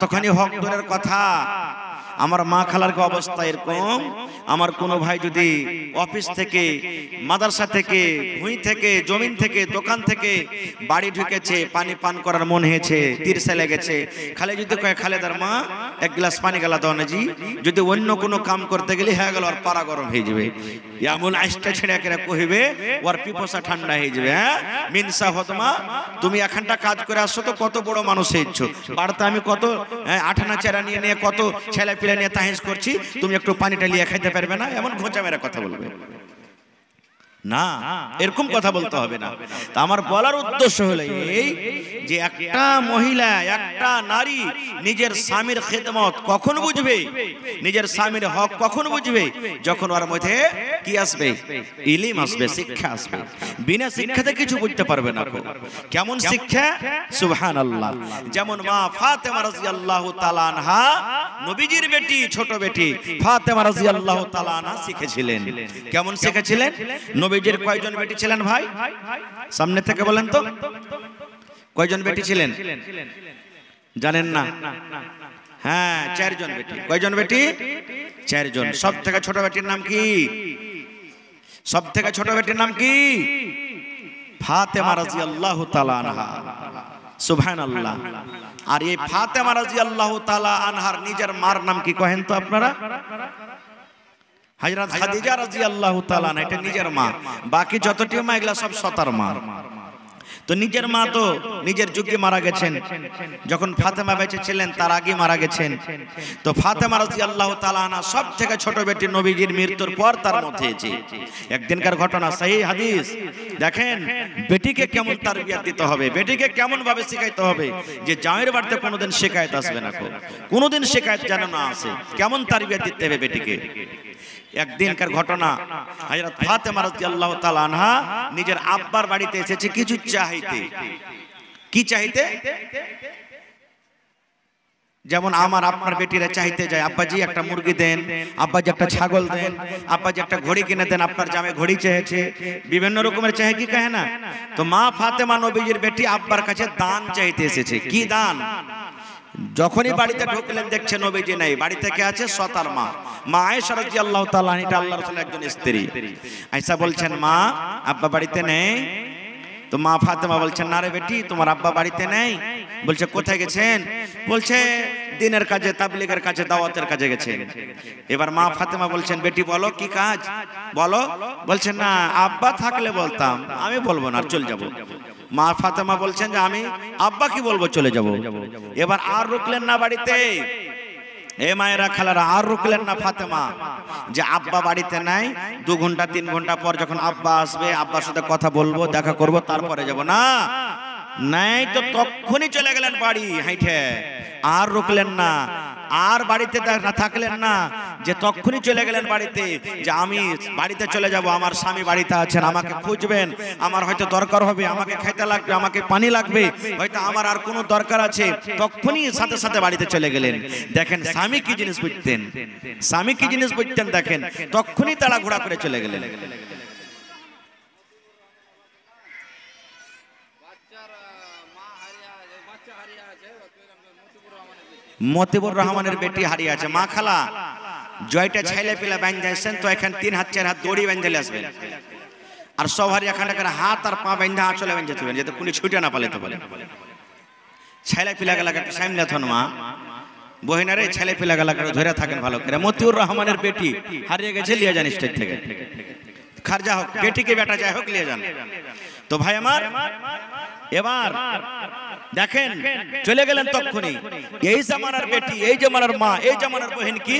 এতখানি হক দূরের কথা, আমার মা খালার অবস্থা এরকম, আমার কোনো ভাই যদি অফিস থেকে, মাদ্রাসা থেকে, ভুঁই থেকে, জমিন থেকে, দোকান থেকে বাড়ি ঢুকেছে, পানি পান করার মন হয়েছে, তিরসে লেগেছে, খালি যদি কয় খালেদার মা এক গ্লাস পানি গেলা দাও না জি, যদি অন্য কোনো কাম করতে গেলে হয়ে গেল আর পাড়া গরম হয়ে যাবে, এমন আইসটা ছেড়ে একেরা কহিবে ওর পিপসা ঠান্ডা হয়ে যাবে। হ্যাঁ মিনসা হতমা, তুমি এখানটা কাজ করে আসছো তো কত বড় মানুষ হয়েছো, বাড়িতে আমি কত আঠানা চেরা নিয়ে নিয়ে কত ছেলে পিলে নিয়ে তাহেজ করছি, তুমি একটু পানিটা লিয়ে খাইতে পারবে না, এমন ঘোঁচা মেরা কথা বলবে না, এরকম কথা বলতে হবে না। তা আমার বলার উদ্দেশ্য হলো এই যে একটা মহিলা, একটা নারী নিজের স্বামীর খেদমত কখন বুঝবে, নিজের স্বামীর হক কখন বুঝবে, যখন ওর মধ্যে কি আসবে, ইলম আসবে, শিক্ষা আসবে। বিনা শিক্ষাতে কিছু বুঝতে পারবে না। কেমন শিক্ষা? সুবহানাল্লাহ। যেমন মা ফাতেমা রাদিয়াল্লাহু তাআলা আনহা, নবীজির বেটি, ছোট বেটি ফাতেমা রাদিয়াল্লাহু তাআলা আনহা শিখেছিলেন। কেমন শিখেছিলেন? নবীজির কয়জন বেটি ছিলেন ভাই? সামনে থেকে বলেন তো, কয়জন বেটি ছিলেন? জানেন না? হ্যাঁ, 4 জন বেটি। কয়জন বেটি? 4 জন। সব থেকে ছোট বেটির নাম কি? সব থেকে ছোট বেটির নাম কি? ফাতেমা রাদিয়াল্লাহু তাআলা আনহা। সুবহানাল্লাহ। আর এই ফাতেমা রাদিয়াল্লাহু তাআলা আনহার নিজের মার নাম কি কহেন তো আপনারা? হযরত খাদিজা রাদিয়াল্লাহু তাআলা আনহা, এটা নিজের মা। বাকি যতটি মা এগুলা সব সতার মা। তো নিজের মা তো নিজের যুগে মারা গেছেন, যখন ফাতেমা বেঁচে ছিলেন তার আগে মারা গেছেন। তো ফাতেমা রাদিয়াল্লাহু তাআলা আনহা সব থেকে ছোট বেটি, নবীজির মৃত্যুর পর তার মধ্যে হয়েছে। একদিনকার ঘটনা, সহিহ হাদিস। দেখেন বেটিকে কেমন তারবিয়াত দিতে হবে, বেটিকে কেমন ভাবে শিখাইতে হবে, যে জামাইয়ের বাড়িতে কোনোদিন শিকায়ত আসবে না, কোনোদিন শিকায়ত যেন না আসে, কেমন তারবিয়াত দিতে হবে বেটিকে। একদিনকার ঘটনা, হযরত ফাতেমা রাদিয়াল্লাহু তাআলা আনহা নিজের আব্বার বাড়িতে এসেছে কিছু চাইতে। কি চাইতে? যেমন আমার আপনার বেটিরা চাইতে যায়, আব্বাজি একটা মুরগি দেন, আব্বাজি একটা ছাগল দেন, আব্বাজি একটা ঘড়ি কিনে দেন, আপনার জামাই ঘড়ি চেয়েছে, বিভিন্ন রকমের চাহে, কি কহে না? তো মা ফাতেমা নবীজির বেটি আব্বার কাছে দান চাইতে এসেছে। কি দান? যখনই বাড়িতে ঢুকলেন দেখছে নবীজি নাই, বাড়ি থেকে আছে সতার মা, মা আয়েশা রাদিয়াল্লাহু তাআলা আনহা, এটা আল্লাহর রাসূলের একজন স্ত্রী। আয়েশা বলছেন, মা আব্বা বাড়িতে নেই। তো মা ফাতেমা বলছেন, না রে বেটি, তোমার আব্বা বাড়িতে নেই। বলছে, কোথায় গেছেন? বলছে, দিনের কাজে, তাবলীগের কাজে, দাওয়াতের কাজে গেছেন। এবার মা ফাতেমা বলছেন, বেটি বলো কি কাজ, বলো। বলছেন, না আব্বা থাকলে বলতাম, আমি বলবো না, চলে যাব। মা ফাতেমা বলছেন যে আমি আব্বা কি বলবো, চলে যাব। এবার আর রুকলেন না বাড়িতে। এ মায়েরা খালারা, আর রুকলেন না ফাতেমা, যে আব্বা বাড়িতে নাই, 2 ঘন্টা 3 ঘন্টা পর যখন আব্বা আসবে, আব্বার সাথে কথা বলবো, দেখা করব, তারপরে যাব। না, নাই তো তখনই চলে গেলেন বাড়ি হাইঠে, আর রুকলেন না, আর বাড়িতে থাকলেন না, যে তখনই চলে গেলেন বাড়িতে, যে আমি বাড়িতে চলে যাব, আমার স্বামী বাড়িতে আছেন, আমাকে খুঁজবেন, আমার হয়তো দরকার হবে, আমাকে খেতে লাগবে, আমাকে পানি লাগবে, হয়তো আমার আর কোনো দরকার আছে, তখনই সাথে সাথে বাড়িতে চলে গেলেন। দেখেন স্বামী কি জিনিস বুঝতেন, স্বামী কি জিনিস বুঝতেন, দেখেন তখনই তাড়াহুড়া করে চলে গেলেন। মতিবুর রহমানের বেটি হারিয়ে আছে। মা খালা জয়টা ছাইলে পেলে বাঁধতে আসছেন, তো এখানে 3 হাত 4 হাত দড়ি বাঁধলে আসবেন, আর সব হারি এখানে হাত আর পা বাঁধা আঁচলে বাঁধতে হবে, যাতে কোনো ছুটে না পালাতে পারে। ছাইলে পিলা গেলাকে সামনে থন মা বহিনারে, ছেলে পিলা গেলাকে ধরে থাকেন ভালো করে। মতিউর রহমানের বেটি হারিয়ে গেছে, লিয়ে যান স্টেজ থেকে, খারজা হোক, বেটিকে বেটা যাই হোক, লিয়ে যান। তো ভাই আমার, এবার দেখেন চলে গেলেন তখনই। এই জামানার বেটি, এই জামানার মা, এই জামানার বহিন কি,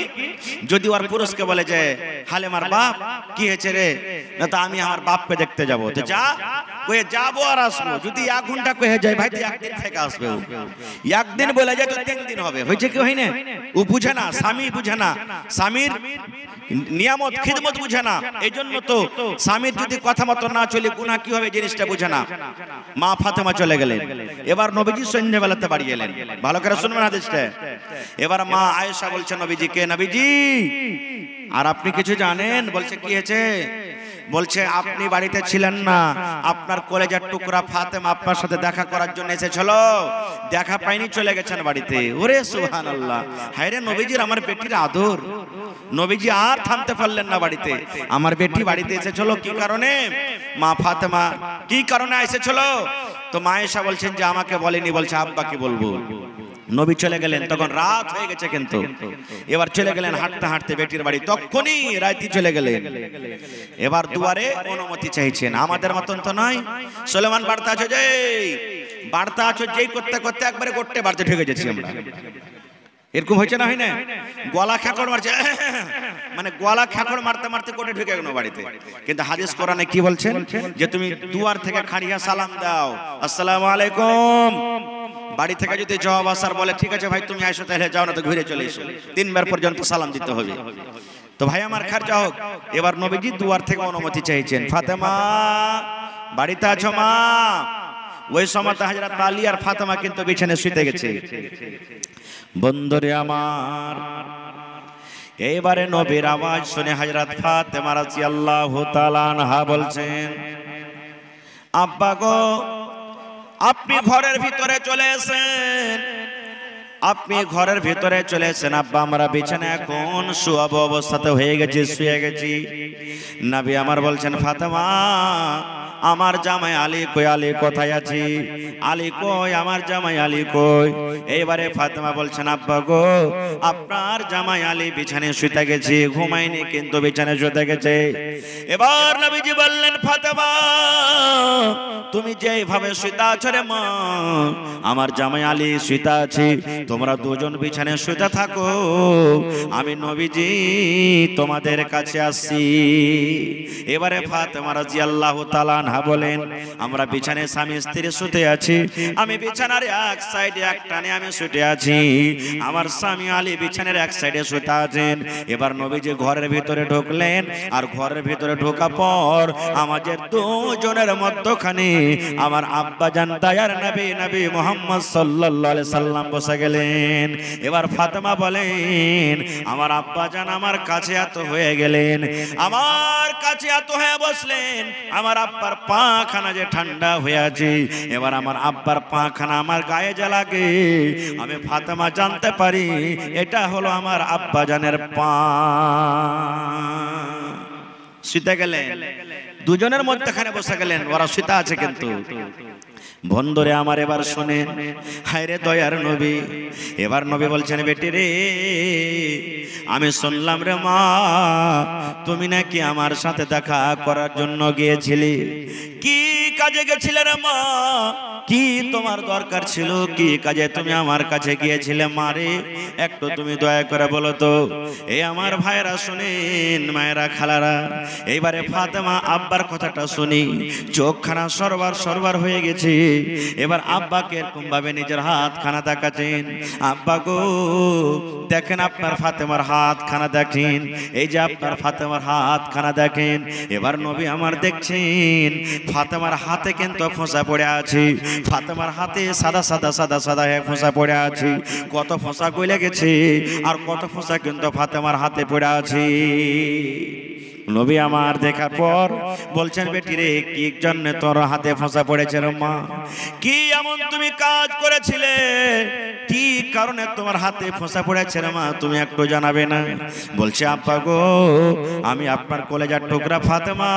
যদি ওর পুরুষকে বলে যে হালেমার বাপ কি হয়েছে রে, না তো আমি আমার বাপকে দেখতে যাবো, তো যা কয়ে যাবো আর আসবো। যদি 1 ঘন্টা কয়ে যায়, ভাই 1 দিন থেকে আসবে, 1 দিন বলে যায় তো 3 দিন হবে, হয়েছে কি হয় না? ও বুঝে না, স্বামী বুঝে না, স্বামীর নিয়ামত খিদমত বুঝে না। এই জন্য তো স্বামীর যদি কথা মতো না চলে গুনাহ কি হবে জিনিসটা বুঝে না। মা ফাতেমা চলে গেলেন। এবার নবীজি সন্ধ্যাবেলাতে বাড়ি এলেন, ভালো করে শুনবেন হাদিসটা। এবার মা আয়েশা বলছে নবীজিকে, নবীজি আর আপনি কিছু জানেন? বলছে কি হয়েছে? বলছে আপনি বাড়িতে ছিলেন না, আপনার কলেজার টুকরা ফাতেমা আপনার সাথে দেখা করার জন্য এসেছিল, দেখা পাইনি চলে গেছেন বাড়িতে। ওরে সুবহানাল্লাহ, হায় রে নবীজির আমার বেটির আদর। নবীজি আর থামতে পারলেন না বাড়িতে। আমার বেটি বাড়িতে এসেছিল কি কারণে? মা ফাতেমা কি কারণে এসেছিল? তো মা আয়েশা বলছেন যে আমাকে বলেনি, বলছে আব্বা কি বলবো। নবী চলে গেলেন, তখন রাত হয়ে গেছে, কিন্তু এবার চলে গেলেন হাঁটতে হাঁটতে বেটির বাড়ি। তখনই রাইতি চলে গেলেন, এবার দুয়ারে অনুমতি চাইছেন। আমাদের মতন তো নয়, সুলেমান বার্তা আছে যে বার্তা আছে যেই করতে করতে একবারে গোটে বাড়তে ঢুকে যাচ্ছি আমরা। এরকম হয়েছে না, হয় না? গলা খ্যাকড় মারছে, মানে গলা খ্যাকড় মারতে মারতে কোটে ঢুকে গেল বাড়িতে। কিন্তু হাদিস কোরআনে কি বলছেন? যে তুমি দুয়ার থেকে খাড়িয়া সালাম দাও, আসসালামু আলাইকুম। বাড়ি থেকে যদি জবাব আসার বলে ঠিক আছে ভাই তুমি আইসো, তাহলে যাও, না তো ঘুরে চলে এসো। 3 বার পর্যন্ত সালাম দিতে হবে। তো ভাই আমার খারজা হোক, এবার নবীজি দুয়ার থেকে অনুমতি চাইছেন। ফাতেমা বাড়িতে আছো মা? ওই সময় হযরত আলী আর ফাতেমা কিন্তু বিছানায় শুতে গেছে। বন্ধুরে আমার, এইবারে নবীর আওয়াজ শুনে হযরত ফাতেমা রাদিয়াল্লাহু তাআলা আনহা বলছেন, আব্বা গো আপনি ঘরের ভিতরে চলে এসেন, আপনি ঘরের ভিতরে চলে এসেন। আব্বা আমরা বিছানায় এখন শুয়াব অবস্থাতে হয়ে গেছি, শুয়ে গেছি। নবী আমার বলছেন ফাতেমা আমার জামাই আলী কই? আলী কোথায় আছে? আলী কই? আমার জামাই আলী কই? এইবারে ফাতেমা বলছেন আব্বা গো আপনার জামাই আলী বিছানায় শুতে গেছে, ঘুমায়নি কিন্তু বিছানায় শুতে গেছে। এবার নবীজি বললেন ফাতেমা তুমি যেভাবে শুতে আছো রে মা, আমার জামাই আলী শুতে আছে, তোমরা দুজন বিছানায় শুতে থাকো, আমি নবীজি তোমাদের কাছে আসছি। এবারে ফাতেমা রাদিয়াল্লাহু তাআলা আনহা বলেন আমরা বিছানায় স্বামী স্ত্রী শুতে আছি, আমি বিছানার এক সাইডে এক টানে আমি শুতে আছি, আমার স্বামী আলী বিছানার এক সাইডে শুতে আছেন। এবার নবীজি ঘরের ভিতরে ঢুকলেন, আর ঘরের ভিতরে ঢোকা পর আমাদের দুজনের মধ্যখানে আমার আব্বা জান দয়ার নবী নবী মুহাম্মদ সাল্লাল্লাহু আলাইহি সাল্লাম বসে গেলেন। এবার ফাতেমা বলেন আমার আব্বা জান আমার কাছে এত হয়ে গেলেন, আমার কাছে এত হয়ে বসলেন, আমার আব্বার পাখানা যে ঠান্ডা হয়ে আছে, এবার আমার আব্বার পাখানা আমার গায়ে যে লাগে, আমি ফাতেমা জানতে পারি এটা হলো আমার আব্বা জানের পা। শুতে গেলেন, দুজনের মধ্যখানে বসে গেলেন, ওরা শুতে আছে কিন্তু। বন্ধুরে আমার এবার শুনেন, হায় রে দয়ার নবী। এবার নবী বলছেন বেটি রে আমি শুনলাম রে মা তুমি নাকি আমার সাথে দেখা করার জন্য গিয়েছিলি, কি কাজে গেছিলে রে মা? কি তোমার দরকার ছিল? কি কাজে তুমি আমার কাছে গিয়েছিলে মা রে? একটু তুমি দয়া করে বলো তো। এই আমার ভাইরা শুনেন, মায়েরা খালারা, এইবারে ফাতেমা আব্বার কথাটা শুনি চোখখানা সরবার সরবার হয়ে গেছে। এবার আব্বাকে এরকম ভাবে নিজের হাত খানা দেখাচ্ছেন, আব্বা গো দেখেন আপনার ফাতেমার হাত খানা দেখেন, এই যে আপনার ফাতেমার হাত খানা দেখেন। এবার নবী আমার দেখছেন ফাতেমার হাতে কিন্তু ফোঁসা পড়ে আছে, ফাতেমার হাতে সাদা সাদা সাদা সাদা ফোঁসা পড়ে আছে, কত ফোঁসা গলে গেছে আর কত ফোঁসা কিন্তু ফাতেমার হাতে পড়ে আছে। নবী আমার দেখার পর বলছেন বেটি রে কি জন্য তোর হাতে ফোঁসা পড়েছে রে মা? কি এমন তুমি কাজ করেছিলে, কি কারণে তোমার হাতে ফোঁসা পড়েছে রে মা, তুমি একটু জানাবে না? বলছে আব্বা গো আমি আপনার কলেজার টুকরা ফাতেমা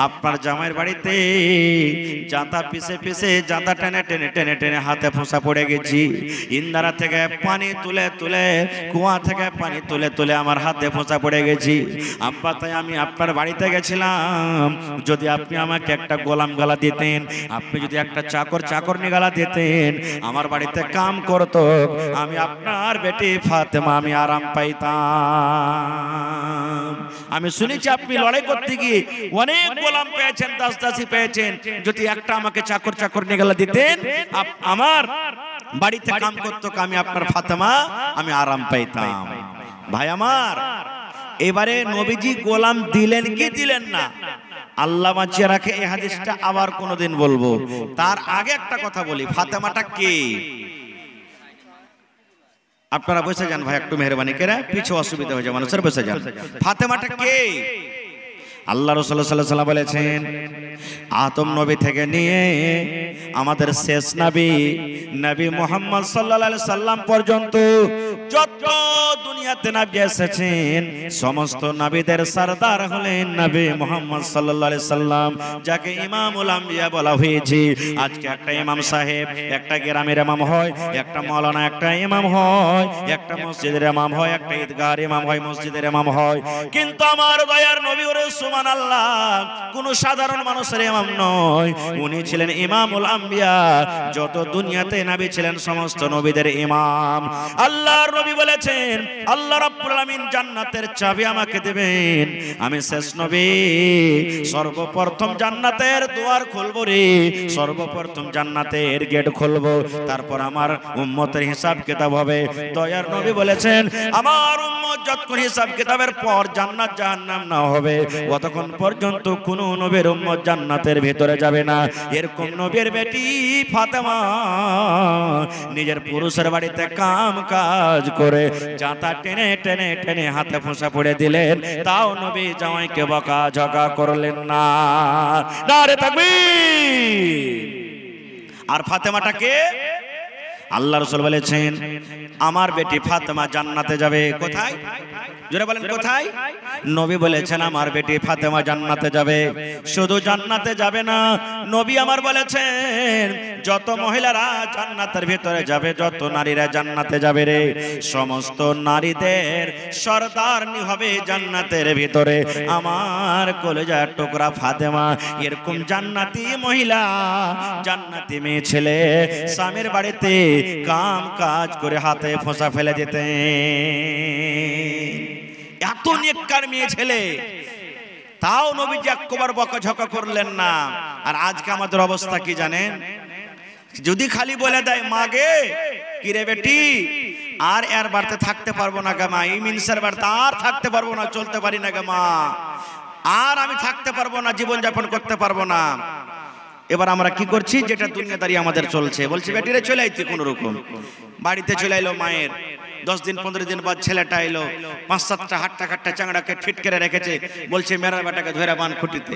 আপনার জামাইয়ের বাড়িতে জাঁতা পিছে পিছে জাঁতা টেনে টেনে টেনে টেনে হাতে ফোঁসা পড়ে গেছি, ইন্দারা থেকে পানি তুলে তুলে কুয়া থেকে পানি তুলে তুলে আমার হাতে ফোঁসা পড়ে গেছি। আব্বা তাই আমি আপনার বাড়িতে গেছিলাম, যদি আপনি আমাকে একটা গোলাম গালা দিতেন, আপনি যদি একটা চাকরনি গালা দিতেন, আমার বাড়িতে কাম করতো, আমি আপনার বেটি ফাতেমা আমি আরাম পাইতাম। আমি শুনেছি আপনি লড়াই করতে গিয়ে অনেক গোলাম পেয়েছেন, দাস দাসী পেয়েছেন, যদি একটা আমাকে চাকরনি গালা দিতেন, আমার বাড়িতে কাম করতো, আমি আপনার ফাতেমা আমি আরাম পাইতাম। ভাই আমার এবারে নবীজি গোলাম দিলেন কি দিলেন না আল্লাহ বাঁচিয়ে রাখে, এই হাদিসটা আবার কোনোদিন বলবো। তার আগে একটা কথা বলি, ফাতেমাটা কে? আপনারা বসে যান ভাই, একটু মেহরবানি করে, পিছু অসুবিধা হয়ে যায় মানুষের, বসে যান। ফাতেমাটা কে? আল্লাহ রাসূল সাল্লাল্লাহু আলাইহি ওয়াসাল্লাম বলেছেন, আদম নবী থেকে নিয়ে আমাদের শেষ নবী নবী মুহাম্মদ সাল্লাল্লাহু আলাইহি সাল্লাম পর্যন্ত যত দুনিয়াতে নবী এসেছেন সমস্ত নবীদের সরদার হলেন নবী মুহাম্মদ সাল্লাল্লাহু আলাইহি সাল্লাম, যাকে ইমামুল আম্বিয়া বলা হয়েছে। আজকে একটা ইমাম সাহেব একটা গ্রামের ইমাম হয়, একটা মাওলানা একটা ইমাম হয়, একটা মসজিদের ইমাম হয়, একটা ঈদগাহের ইমাম হয়, মসজিদের ইমাম হয়, কিন্তু আমার দয়ার নবী ওরে সুবহানাল্লাহ কোন সাধারণ মানুষের ইমাম নয়, উনি ছিলেন ইমামুল আম্বিয়া। যত দুনিয়াতে নবী ছিলেন সমস্ত নবীদের ইমাম। আল্লাহর নবী বলেছেন, আল্লাহ রাব্বুল আলামিন জান্নাতের চাবি আমাকে দিবেন, আমি শেষ নবী সর্বপ্রথম জান্নাতের দুয়ার খুলবো রে, সর্বপ্রথম জান্নাতের গেট খুলবো, তারপর আমার উম্মতের হিসাব কিতাব হবে। দয়ার নবী বলেছেন, আমার উম্মত যতক্ষণ হিসাব কিতাবের পর জান্নাত জাহান্নাম না হবে ততক্ষণ পর্যন্ত কোন নবীর উম্মত জান্নাতের ভিতরে যাবে না। এরকম নবীর বেটি ফাতেমা নিজের পুরুষের বাড়িতে কাম কাজ করে জাতা টেনে টেনে টেনে হাতে ফোঁসা পড়ে দিলেন, তাও নবী জামাইকে বকা ঝকা করলেন না। নারে তাকবীর। আর ফাতেমাটাকে আল্লাহ রাসূল বলেছেন, আমার বেটি ফাতেমা জান্নাতে যাবে। কোথায়? জোরে বলেন কোথায়? নবী বলেছেন আমার বেটি ফাতেমা জান্নাতে যাবে। শুধু জান্নাতে যাবে না, নবী আমার বলেছেন যত মহিলারা জান্নাতের ভিতরে যাবে, যত নারীরা জান্নাতে যাবে রে, সমস্ত নারীদের সরদারনি হবে জান্নাতের ভিতরে আমার কলেজার টুকরা ফাতেমা। এরকম জান্নাতি মহিলা, জান্নাতি মেয়ে ছেলে স্বামীর বাড়িতে কাম কাজ করে হাতে ফোঁসা ফেলে যেতেন। এত নেককার মেয়ে ছেলে, তাও নবীজি একবার বকাঝকা করলেন না। আর আজকে আমাদের অবস্থা কি জানেন? যদি খালি বলে দেয় মাগে কি রে বেটি আর এর বাড়িতে থাকতে পারবো না গে মা, এই মিনিসের বাড়িতে আর থাকতে পারবো না, চলতে পারি না গে মা, আর আমি থাকতে পারবো না, জীবন যাপন করতে পারবো না। এবার আমরা কি করছি? যেটা দুনিয়াদারি আমাদের চলছে, বলছি বেটিরে চলে আইতে, কোন রকম বাড়িতে চলে আইলো মায়ের, 10 দিন 15 দিন বাদ ছেলেটা এলো, 5-7টা হাট্টা খাট্টা চাংড়াকে ফিট করে রেখেছে, বলছে মেরা বেটাকে ধরে বান খুঁটিতে,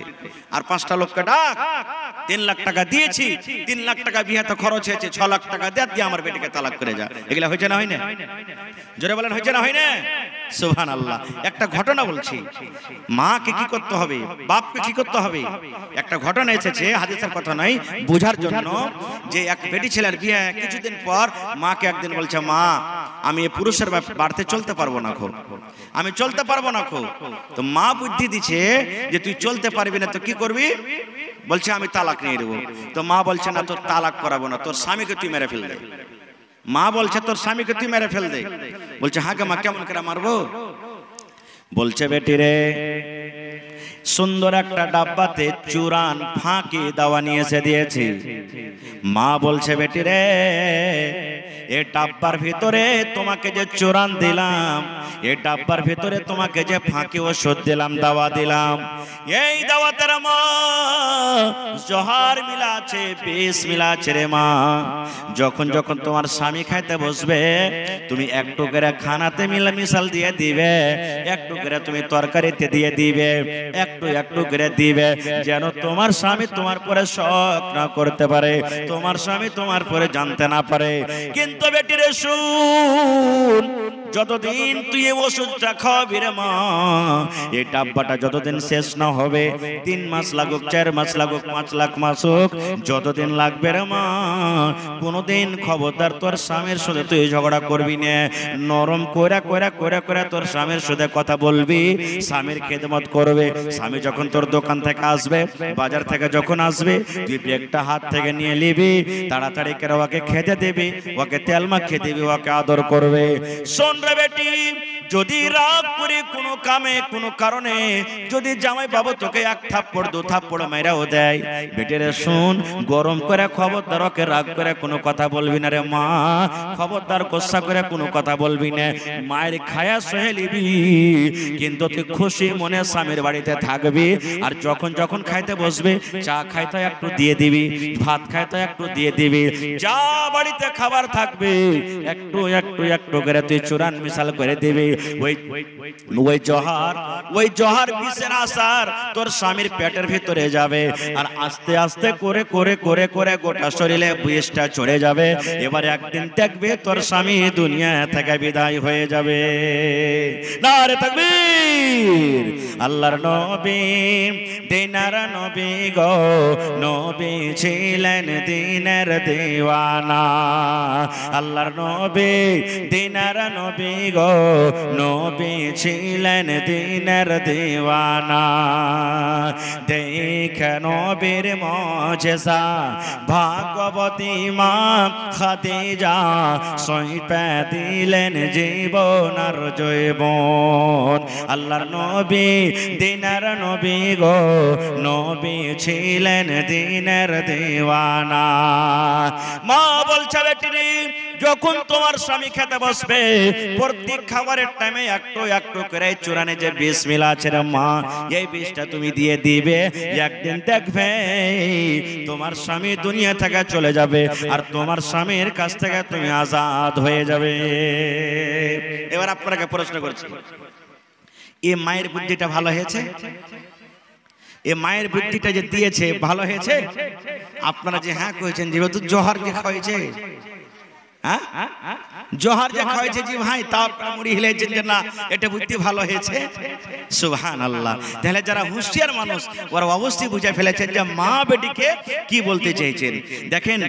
আর 5টা লোককে ডাক, 3 লাখ টাকা দিয়েছি, 3 লাখ টাকা বিয়েতে খরচ হয়েছে, 6 লাখ টাকা দিয়ে আমার বেটিকে তালাক করে যা। এগুলা হয়েছে না হয় না? জোরে বলেন হয়েছে না হয় না? সুবহানাল্লাহ। একটা ঘটনা বলছি, মাকে কি করতে হবে, বাপকে কি করতে হবে। একটা ঘটনা এসেছে, হাদিসের কথা নয়, বোঝার জন্য, যে এক বেটি ছেলের বিয়ে কিছুদিন পর মাকে একদিন বলছে, মা আমি পুরুষের বাড়িতে চলতে পারবো না খো, আমি চলতে পারবো না খো। তো মা বুদ্ধি দিচ্ছে যে তুই চলতে পারবি না তো কি করবি? বলছে আমি তালাক নিয়ে দেবো। তো মা বলছে না, তোর তালাক করাবো না, তোর স্বামীকে তুই মেরে ফেল দে। মা বলছে তোর স্বামীকে তুই মেরে ফেল দে। বলছে হ্যাঁ গে মা, কেমন করে মারবো? বলছে বেটি রে, সুন্দর একটা ডাব্বাতে চুরান ফাঁকি দাওয়া নিয়ে এসে দিয়েছি। মা বলছে বেটি রে, এই ডাব্বার ভিতরে তোমাকে যে চুরান দিলাম, এই ডাব্বার ভিতরে তোমাকে যে ফাঁকি ওষুধ দিলাম, দাওয়া দিলাম, এই দাওয়াতের মা জহার মিলা আছে, বিষ মিলা আছে রে মা। যখন যখন তোমার স্বামী খাইতে বসবে, তুমি একটু করে খানাতে মিশাল দিয়ে দিবে, একটু করে তুমি তরকারিতে দিয়ে দিবে, একটু একটু করে দিবে, যেন তোমার স্বামী তোমার পরে শক না করতে পারে, তোমার স্বামী তোমার পরে জানতে না পারে। কিন্তু বেটি রে শুন, যতদিন তুই এই ওষুধটা খাওয়াবি রে মা, এই ডাব্বাটা যতদিন শেষ না হবে, 3 মাস লাগুক, 4 মাস লাগুক, 5 লাখ মাস হোক, যতদিন লাগবে রে মা, কোনদিন খবরদার তোর স্বামীর সাথে তুই ঝগড়া করবি না। নরম করে করে করে করে তোর স্বামীর সাথে কথা বলবি, স্বামীর খেদমত করবে। স্বামী যখন তোর দোকান থেকে আসবে, বাজার থেকে যখন আসবে, তুই ব্যাগটা হাত থেকে নিয়ে নিবি, তাড়াতাড়ি করে ওকে খেতে দিবি, ওকে তেল মাখিয়ে দিবি, ওকে আদর করবে। শোন রে বেটি, যদি রাগ করে কোনো কামে কোনো কারণে যদি জামাই বাবু তোকে 1 থাপ্পড় 2 থাপ্পড় মেরাও দেয়, বেটিরে শুন, গরম করে খবরদার ওকে রাগ করে কোনো কথা বলবি না রে মা, খবরদার গোসা করে কোনো কথা বলবি না। মায়ের খায়া সহে নিবি, কিন্তু তুই খুশি মনে স্বামীর বাড়িতে থাকবি। আর যখন যখন খাইতে বসবে, চা খাইতে একটু দিয়ে দিবি, ভাত খাইতে একটু দিয়ে দিবি, যা বাড়িতে খাবার থাকবে একটু একটু একটু করে তুই চুরান মিশাল করে দিবি। ওই জহর বিষের আসার তোর স্বামীর পেটের ভিতরে যাবে আর আস্তে আস্তে করে করে করে করে গোটা শরীরে বিষটা চড়ে যাবে। এবার একদিন দেখবে তোর স্বামী দুনিয়া থেকে বিদায় হয়ে যাবে। নারে তাকবীর। আল্লাহর নবী দিনার নবী গো, নবী ছিলেন দিনের দিওয়ানা। আল্লাহর নবী দিনার নবী গো, নবী ছিলেন দিনের দিওয়ানা। দেখে নবীর মুজিজা ভাগবতী মা খাদিজা সইপে দিলেন জীবন আর জৈবন। আল্লাহর নবী দিনের নবী গো, নবী ছিলেন দিনের দিওয়ানা। মা বলছে বেটি যখন তোমার স্বামী খেতে বসবে প্রত্যেক খাবারের টাইমে একটু একটু করে চূড়ানে যে বিসমিল্লাহ আছে রে মা, এই বিষটা তুমি দিয়ে দিবে। একদিন দেখবে তোমার স্বামী দুনিয়া থেকে চলে যাবে আর তোমার স্বামীর কাছ থেকে তুমি আজাদ হয়ে যাবে। এবার আপনাকে প্রশ্ন করছি, এই মায়ের বুদ্ধিটা ভালো হয়েছে? এই মায়ের বুদ্ধিটা যে দিয়েছে ভালো হয়েছে? আপনারা যে হ্যাঁ কয়েছেন যেহেতু জোহর যে খাইছে, জোহর যে খাইছে জি ভাই, তাও আপনারা মুড়ি হিলাইছেন যে না এটা বুদ্ধি ভালো হয়েছে। সুবহানাল্লাহ। তাহলে যারা হুঁশিয়ার মানুষ ওরা অবশ্যই বুঝে ফেলেছেন যে মা বেটিকে কি বলতে চেয়েছেন। দেখেন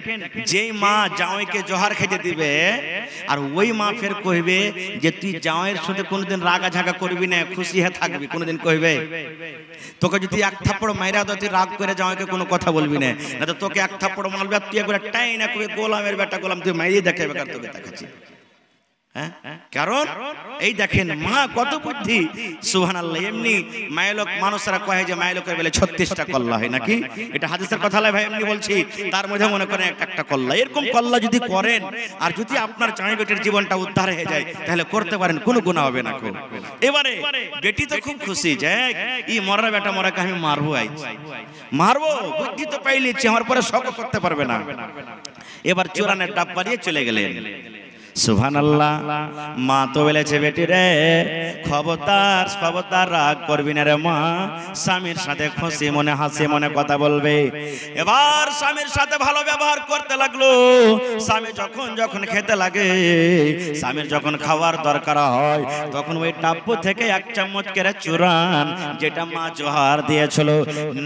যেই মা জামাইকে জোহর খেতে দিবে আর ওই মা ফের কইবে যে তুই জামাইয়ের সাথে কোনোদিন রাগা ঝাগা করবি না, খুশি হয়ে থাকবি, কোনোদিন কইবে? তোকে যদি এক থাপ্পড় মাইরা দাও তুই রাগ করে জামাইকে কোনো কথা বলবি না, না তো তোকে এক থাপ্পড় মারবে তুই একবার টাই না করে গোলামের বেটা গোলাম তুই মাইরে দেখে বেকার তোকে দেখাচ্ছি। কারণ এই দেখেন মা কত বুদ্ধি। সুবহানাল্লাহ। এমনি মায়লোক মানুষরা কয় যে মায়লোকের বেলে 36টা কল্লা হয় নাকি, এটা হাদিসের কথা নয় ভাই, এমনি বলছি। তার মধ্যে মনে করেন একটা কল্লা, এরকম কল্লা যদি করেন আর যদি আপনার জামাই বেটির জীবনটা উদ্ধার হয়ে যায় তাহলে করতে পারেন, কোনো গুনাহ হবে না। এবারে বেটি তো খুব খুশি যে এই মরা বেটা মরাকে আমি মারবো, মারবো, বুদ্ধি তো পাইলেছি, আমার পরে শক করতে পারবে না। এবার চোরানের ডাব বাড়িয়ে চলে গেলেন। সুবহানাল্লাহ। মা তো বলেছে বেটি রে খবরদার খবরদার রাগ করবি না রে মা, স্বামীর সাথে খুশি মনে হাসি মনে কথা বলবে। এবার স্বামীর সাথে ভালো ব্যবহার করতে লাগলো। স্বামী যখন যখন খেতে লাগে, স্বামীর যখন খাওয়ার দরকার হয় তখন ওই টাপ্পু থেকে এক চামচ করে চুরান, যেটা মা জোহার দিয়েছিল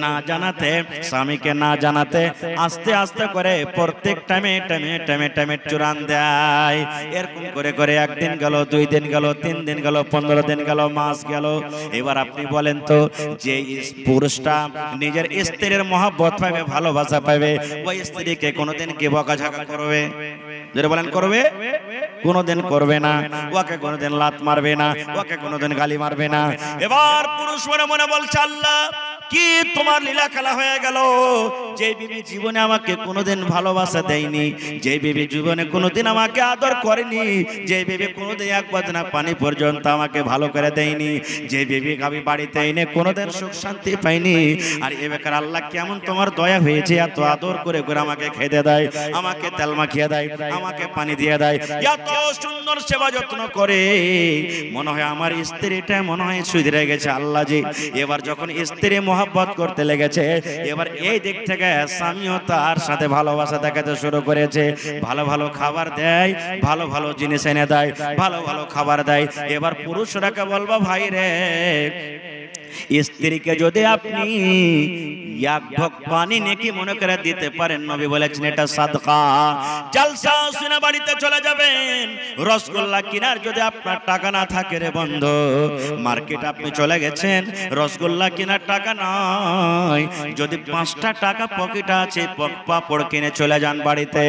না জানাতে, স্বামীকে না জানাতে আস্তে আস্তে করে প্রত্যেক টাইমে টাইমে টাইমে টাইমে চুরান দেয়। এরকম করে করে একদিন গেল, 2 দিন গেল, 3 দিন গেল, 15 দিন গেল, মাস গেল। এবার আপনি বলেন তো যে পুরুষটা নিজের স্ত্রীর মহব্বত পাবে, ভালোবাসা পাবে, ওই স্ত্রীকে কোনোদিন কি বকাঝকা করবে? যারা বলেন করবে? কোনোদিন করবে না। ওকে কোনোদিন লাত মারবে না, ওকে কোনোদিন গালি মারবে না। এবার পুরুষ মনে মনে বলছে আল্লাহ কি তোমার লীলা খেলা হয়ে গেল। যে বিবি জীবনে আমাকে কোনোদিন ভালোবাসা দেয়নি, যে বিবি জীবনে কোনোদিন আমাকে আদর করেনি, যে বিবি কোনোদিন এক বাদনা পানি পর্যন্ত আমাকে ভালো করে দেয়নি, যে বিবি আমি বাড়িতে এনে কোনোদিন সুখ শান্তি পাইনি, আর এ বেকার আল্লাহ কেমন তোমার দয়া হয়েছে, এত আদর করে করে আমাকে খেতে দেয়, আমাকে তেল মাখিয়ে দেয়, আমাকে পানি দিয়ে দেয়, এত সুন্দর সেবা যত্ন করে। মনে হয় আমার স্ত্রীটা মনে হয় সুধরে গেছে আল্লাহ জি। এবার যখন স্ত্রী মহব্বত করতে লেগেছে, এবার এই দিক থেকে স্বামীও তার সাথে ভালোবাসা দেখাতে শুরু করেছে। ভালো ভালো খাবার দেয়, ভালো ভালো জিনিস এনে দেয়, ভালো ভালো খাবার দেয়। এবার পুরুষরাকে বলবো ভাই রে, স্ত্রীকে যদি আপনি এক ঢোক পানি নেকি মনে করে দিতে পারেন, নবী বলেছেন এটা সাদকা। জলসা শুনে বাড়িতে চলে যাবেন, রসগোল্লা কেনার যদি আপনার টাকা না থাকে রে বন্ধু, মার্কেট আপনি চলে গেছেন, রসগোল্লা কেনার টাকা নয়, যদি 5টা টাকা পকেটে আছে পাপড় কিনে চলে যান বাড়িতে।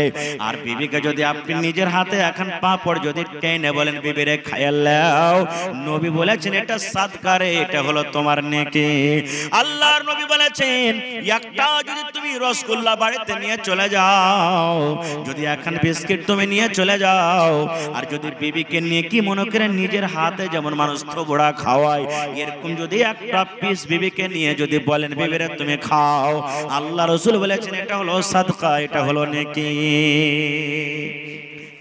আর বিবিকে যদি আপনি নিজের হাতে এখন পাপড় যদি টেনে বলেন বিবিরে খাইয়া লাও, নবী বলেছেন এটা সাদকা রে, এটা হলো তোমার নেকি। আল্লাহর নবী বলেছেন একটা যদি তুমি রসগোল্লা বাড়িতে নিয়ে চলে যাও, যদি এখন বিস্কিট তুমি নিয়ে চলে যাও, আর যদি বিবিকে নেকি মনে করে নিজের হাতে যেমন মানুষ থোবড়া খাওয়ায়, এরকম যদি একটা পিস বিবিকে নিয়ে যদি বলেন বিবিরে তুমি খাও, আল্লাহ রাসূল বলেছেন এটা হলো সাদকা, এটা হলো নেকি।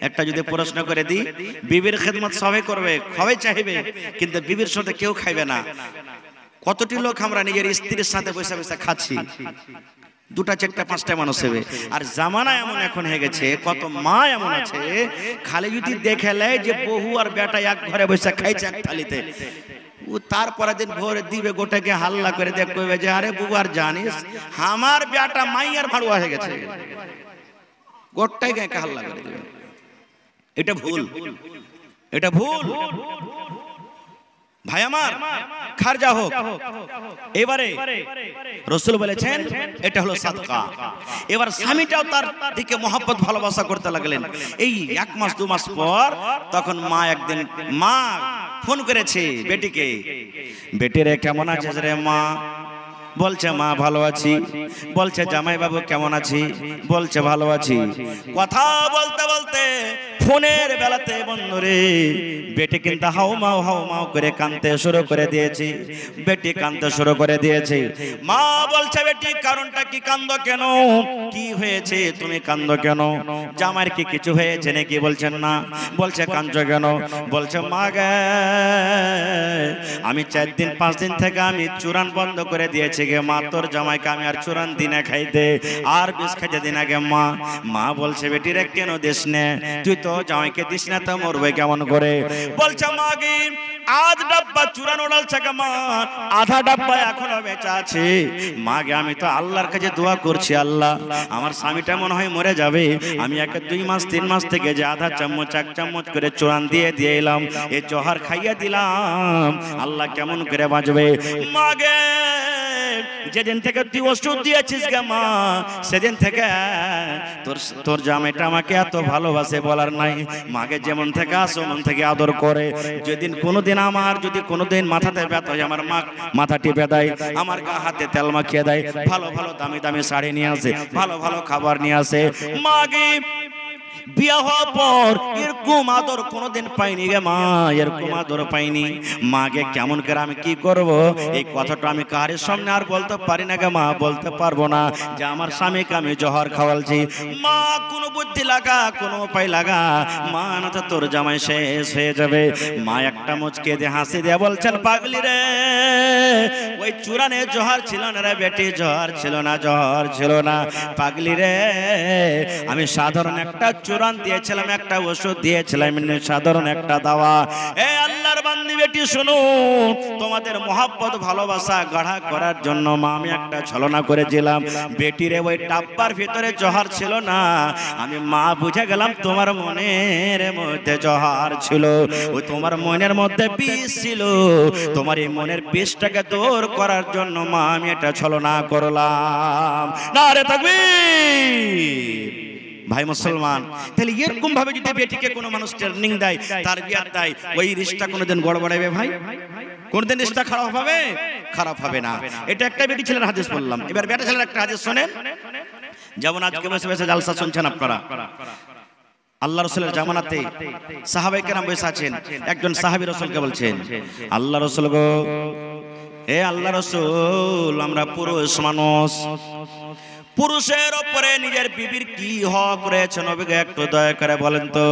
একটা যদি প্রশ্ন করে দিই, বিবির খেদমত সবাই করবে, সবাই চাইবে, কিন্তু বিবির সাথে কেউ খাইবে না। কতটি লোক আমরা নিজের স্ত্রীর সাথে বসে বসে খাচ্ছি, দুটা চারটা পাঁচটা মানুষ হবে। আর জামানা এমন এখন হয়ে গেছে, কত মা এমন আছে খালি যদি দেখে নেয় যে বহু আর বেটা এক ঘরে বসে খাইছে এক থালিতে, ও তারপরে দিন ভোরে দিবে গোটাকে হাল্লা করে দেখবে যে আরে বুবু আর জানিস আমার বেটা মাইয়ার ভাড়ুয়া হয়ে গেছে, গোটাই গায়ে হাল্লা করে দেবে। এটা ভুল, এটা ভুল ভাই আমার, খারজা হোক। এবারে রাসূল বলেছেন এটা হলো সাদকা। এবার স্বামীটাও তার দিকে মহব্বত ভালোবাসা করতে লাগলেন। এই 1 মাস 2 মাস পর তখন মা একদিন ফোন করেছে বেটিকে, বেটিরে কেমন আছিস রে মা? বলছে মা ভালো আছি। বলছে জামাই বাবু কেমন আছি? বলছে ভালো আছি। কথা বলতে বলতে ফোনের বেলাতে বন্ধুরে বেটি কিন্তু হাউ মাউ করে কাঁদতে শুরু করে দিয়েছে। বেটি কাঁদতে শুরু করে দিয়েছে। মা বলছে বেটি কারণটা কি, কাঁদো কেন, কি হয়েছে তুমি কাঁদো কেন? জামাইয়ের কি কিছু হয়েছে নাকি? বলছেন না। বলছে কাঁদছো কেন? বলছে মা গে আমি 4 দিন 5 দিন থেকে আমি চুরান বন্ধ করে দিয়েছি গে মা, তোর জামাইকে আমি আর চুরান দিনে খাইতে আর বিষ খাইতে দিন আগে মা। মা বলছে বেটি রে কেন দিস না, তুই তো জামাইকে দিস না তো মরবে কেমন করে? বলছে মা গে আধ ডাব্বা চুরান ওড়ালছে গে মা, আধা ডাব্বা এখনো বেঁচে আছে। মা গে আমি তো আল্লাহর কাছে দোয়া করছি, আল্লাহ আমার স্বামীটা মনে হয় মরে যাবে, আমি একে 2 মাস 3 মাস থেকে যে আধা চামচ 1 চামচ করে চুরান দিয়ে এলাম, এই জহর খাইয়ে দিলাম, আল্লাহ কেমন করে বাঁচবে? মা গে যেদিন থেকে তুই ওষুধ দিয়েছিস গে মা, সেদিন থেকে তোর জামাইটা আমাকে এত ভালোবাসে বলার নাই। মাকে যেমন থেকে আসো মন থেকে আদর করে। যেদিন কোনোদিন আমার যদি কোনোদিন মাথাতে ব্যথা হয় আমার মা মাথা টিপে দেয়, আমার গা হাতে তেল মাখিয়ে দেয়, ভালো ভালো দামি দামি শাড়ি নিয়ে আসে, ভালো ভালো খাবার নিয়ে আসে। মাকে বিয়া হওয়ার পর এরকম আদর কোনোদিন পাইনি গে মা, এরকম আদর পাইনি। মাকে কেমন করে আমি কি করব, এই কথাটা আমি কারের সামনে আর বলতে পারি না গে মা, বলতে পারবো না যে আমার স্বামীকে আমি জহর খাওয়ালছি। মা কোনো বুদ্ধি লাগা, কোনো উপায় লাগা, মা না তো তোর জামাই শেষ হয়ে যাবে। মা একটা মুচকে দিয়ে হাসি দিয়ে বলছেন পাগলি রে ওই চুরানে জহর ছিল না রে বেটি, জহর ছিল না, জহর ছিল না পাগলি রে। আমি সাধারণ একটা চুরান দিয়েছিলাম, একটা ওষুধ দিয়েছিলাম, সাধারণ একটা দাওয়া। এ আল্লাহর বান্দি বেটি শুনো, তোমাদের মহব্বত ভালোবাসা গাঢ়া করার জন্য মা আমি একটা ছলনা করেছিলাম। বেটিরে ওই ডাব্বার ভিতরে জহর ছিল না, আমি মা বুঝে গেলাম তোমার মনের মধ্যে জহর ছিল, ওই তোমার মনের মধ্যে বিষ ছিল। তোমার এই মনের বিষটাকে দূর করার জন্য মা আমি একটা ছলনা করলাম। নারে তাকবীর। ভাই মুসলমান, তাহলে এরকম ভাবে যদি বেটিকে কোনো মানুষ ট্রেনিং দেয়, তারবিয়াত দেয়, ওই রিশতা কোনোদিন গড়বড়াবে ভাই? কোনোদিন রিশতা খারাপ হবে? খারাপ হবে না। এটা একটা বেটি ছেলের হাদিস বললাম। এবার বেটা ছেলের একটা হাদিস শোনেন। যেমন আজকে বসে বসে জালসা শুনছেন আপনারা, আল্লাহ রাসূলের জামানাতে সাহাবায়ে কেরাম বসে আছেন, একজন সাহাবী রাসূলকে বলছেন আল্লাহ রাসূল গো, এ আল্লাহ রাসূল আমরা পুরুষ মানুষ, পুরুষের উপরে নিজের বিবির কি হক রয়েছে নবীকে একটু দয়া করে বলেন তো।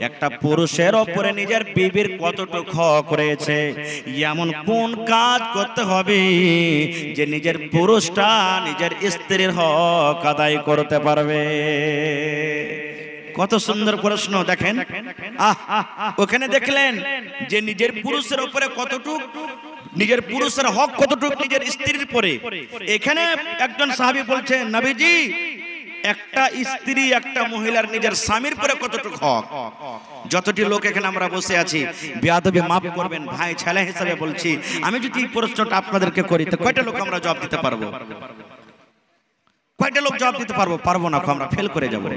একটা পুরুষের উপরে নিজের বিবির কতটুকু হক রয়েছে, এমন কোন কাজ করতে হবে যে নিজের পুরুষটা নিজের স্ত্রীর হক আদায় করতে পারবে? কত সুন্দর প্রশ্ন দেখেন। ওখানে দেখলেন যে নিজের পুরুষের উপরে কতটুক, নিজের পুরুষের হক কতটুকু নিজের স্ত্রীর পরে। এখানে একজন সাহাবী বলছেন নবীজি একটা স্ত্রী একটা মহিলার নিজের স্বামীর পরে কতটুকু হক। যতটি লোক এখানে আমরা বসে আছি, বেয়াদবি মাফ করবেন ভাই, ছেলে হিসেবে বলছি, আমি যদি এই প্রশ্নটা আপনাদেরকে করি তো কয়টা লোক আমরা জবাব দিতে পারবো? কয়টা লোক জবাব দিতে পারবো? পারবো না, আমরা ফেল করে যাবো।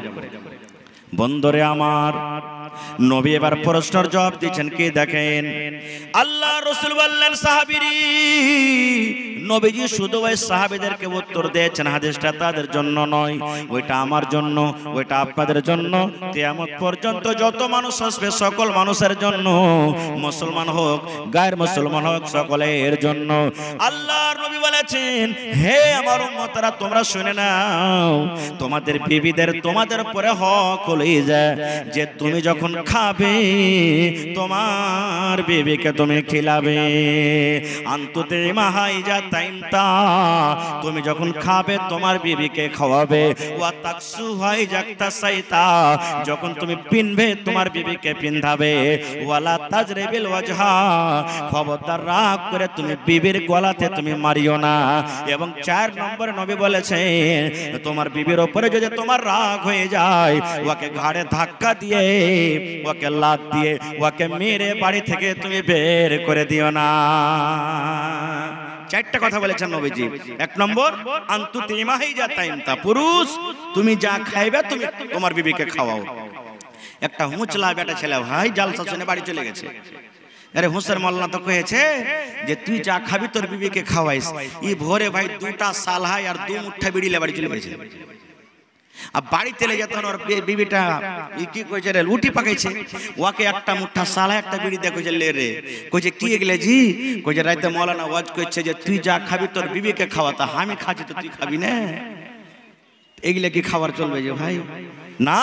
বন্ধুরে আমার, নবী এবার প্রশ্নের জবাব দিচ্ছেন কি দেখেন। আল্লাহ রাসূল বললেন সাহাবীরি, নবীজি শুধু ওই সাহাবীদেরকে উত্তর দিয়েছেন, হাদিসটা তাদের জন্য নয়, ওইটা আমার জন্য, ওইটা আপনাদের জন্য, কিয়ামত পর্যন্ত যত মানুষ আসবে সকল মানুষের জন্য, মুসলমান হোক গায়ের মুসলমান হোক সকলের জন্য। আল্লাহর নবী বলেছেন হে আমার উম্মতরা তোমরা শুনে নাও, তোমাদের বিবিদের তোমাদের পরে হক হলো কলিজা যে তুমি যখন খাবে তোমার বিবিকে তুমি খিলাবে। আন্তুতে মাহাইজা তাইমতা তুমি যখন খাবে তোমার বিবিকে খাওয়াবে। ওয়া তাকসু হয় জাকতা সাইতা যখন তুমি পিনবে তোমার বিবিকে পিন্ধাবে। ওয়ালা তাজরিবিল ওয়াজহা খবরদার রাগ করে তুমি বিবির গলাতে তুমি মারিও না। এবং 4 নম্বরে নবী বলেছেন তোমার বিবির উপরে যদি তোমার রাগ হয়ে যায় ওকে ঘাড়ে ধাক্কা দিয়ে ওকে লাত দিয়ে ওকে মেরে বাড়ি থেকে তুমি বের করে দিও না। 4টা কথা বলেছেন নবীজি। 1 নম্বর আনতুতি মাহিজা তাইমতা পুরুষ তুমি যা খাইবে তুমি তোমার বিবিকে খাওয়াও। একটা হুঁচলা বেটা ছেলে ভাই জালসা শুনে বাড়ি চলে গেছে। আরে হুসের মোল্লা তো কয়েছে যে তুই যা খাবি তোর বিবিকে খাওয়াইস। ই ভোরে ভাই 2টা সালহাই আর 2 মুঠা বিড়ি লে বাড়ি চলে গেছে। আর বাড়িতে লে যেত ওর বিবিটা কি কইছে রে লুটি পাকাইছে। ওকে একটা মুঠা সালহা একটা বিড়ি দেখো যে লে রে কইছে কি এগলে জি কইছে রাতে মৌলানা ওয়াজ কইছে যে তুই যা খাবি তোর বিবিকে খাওয়াতা। আমি খাচ্ছি তো তুই খাবি না। এগুলা কি খাবার চলবে যে ভাই? না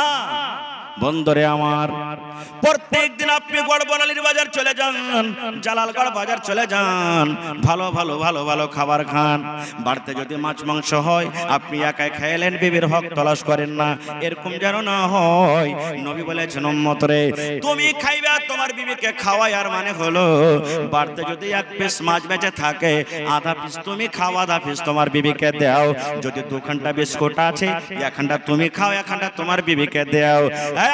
বন্ধরে আমার প্রত্যেক দিন আপনি গড়বনালির বাজার চলে যান, জালালগড় বাজার চলে যান, ভালো ভালো ভালো ভালো খাবার খান। বাড়িতে যদি মাছ মাংস হয় আপনি একাই খাইলেন, বিবির হক তলাশ করেন না, এরকম যেন না হয়। নবী বলেছেন উম্মত রে তুমি খাইবা তোমার বিবিকে খাওয়াই। আর মানে হলো বাড়িতে যদি 1 পিস মাছ বেঁচে থাকে আধা পিস তুমি খাও আধা পিস তোমার বিবিকে দাও। যদি 2 খান্ডা বিস্কুট আছে 1 খান্ডা তুমি খাও 1 খান্ডা তোমার বিবিকে দাও।